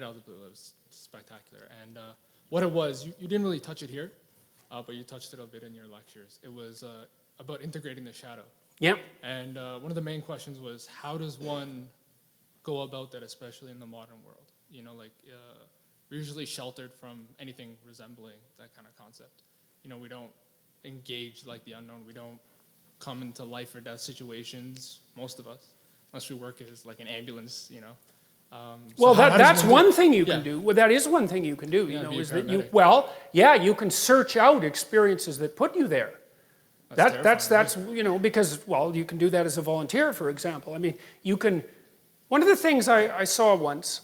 out of the blue. It was spectacular. And what it was, you didn't really touch it here, but you touched it a bit in your lectures. It was about integrating the shadow. Yep. And one of the main questions was, how does one go about that, especially in the modern world? You know, like we're usually sheltered from anything resembling that kind of concept. You know, we don't engage like the unknown. We don't come into life or death situations, most of us, unless we work as like an ambulance, you know. Well, that's one thing you Yeah. can do. Well, that is one thing you can do, you Yeah, know, be a is that you, paramedic. well, yeah, you can search out experiences that put you there. That's you know, because, well, you can do that as a volunteer, for example. I mean, you can, one of the things I saw once,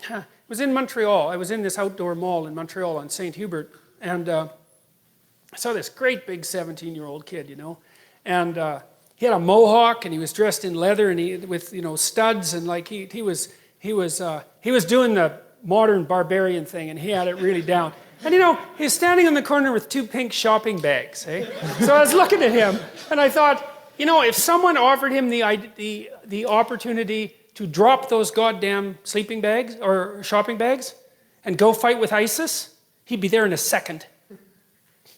it was in Montreal. I was in this outdoor mall in Montreal on St. Hubert, and I saw this great big 17-year-old kid, you know, and he had a mohawk, and he was dressed in leather, and he with, you know, studs, and like he was doing the modern barbarian thing, and he had it really down. And you know, he's standing in the corner with 2 pink shopping bags, eh? So I was looking at him, and I thought, you know, if someone offered him the opportunity to drop those goddamn sleeping bags or shopping bags and go fight with ISIS, he'd be there in a second.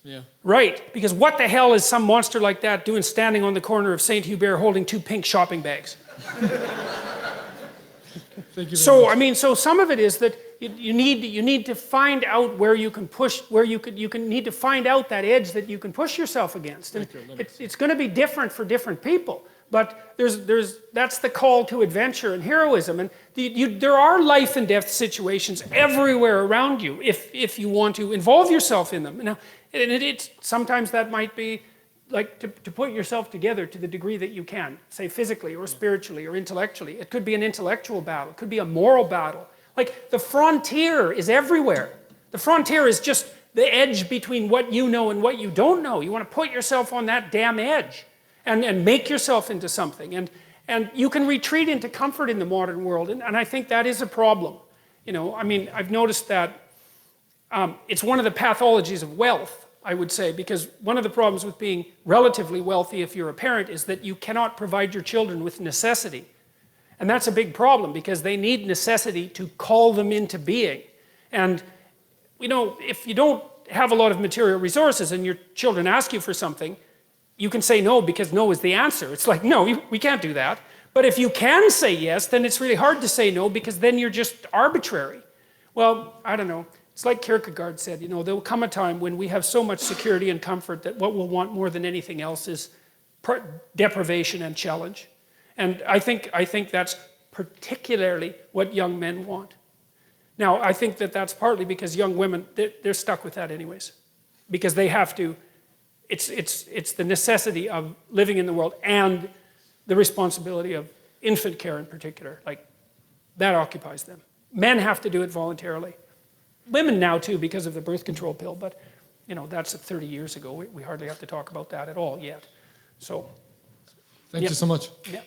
Yeah. Right, because what the hell is some monster like that doing standing on the corner of St. Hubert holding 2 pink shopping bags? Thank you very So, much. I mean, so some of it is that you need to find out where you can push, where you need to find out that edge that you can push yourself against. And it's going to be different for different people. But that's the call to adventure and heroism. And there are life and death situations everywhere around you if you want to involve yourself in them. Now, sometimes that might be like to put yourself together to the degree that you can, say physically or spiritually or intellectually. It could be an intellectual battle. It could be a moral battle. Like the frontier is everywhere. The frontier is just the edge between what you know and what you don't know. You want to put yourself on that damn edge and make yourself into something. And you can retreat into comfort in the modern world. And I think that is a problem. You know, I mean, I've noticed that it's one of the pathologies of wealth, I would say, because one of the problems with being relatively wealthy if you're a parent is that you cannot provide your children with necessity. And that's a big problem because they need necessity to call them into being. And, you know, if you don't have a lot of material resources and your children ask you for something, you can say no because no is the answer. It's like, no, we can't do that. But if you can say yes, then it's really hard to say no because then you're just arbitrary. Well, I don't know. It's like Kierkegaard said, you know, there will come a time when we have so much security and comfort that what we'll want more than anything else is deprivation and challenge. And I think that's particularly what young men want. Now, I think that's partly because young women, they're stuck with that anyways. Because they have to, it's the necessity of living in the world and the responsibility of infant care in particular. Like, that occupies them. Men have to do it voluntarily. Women now too, because of the birth control pill, but you know, that's 30 years ago. We hardly have to talk about that at all yet. So, Thank you so much. Yeah.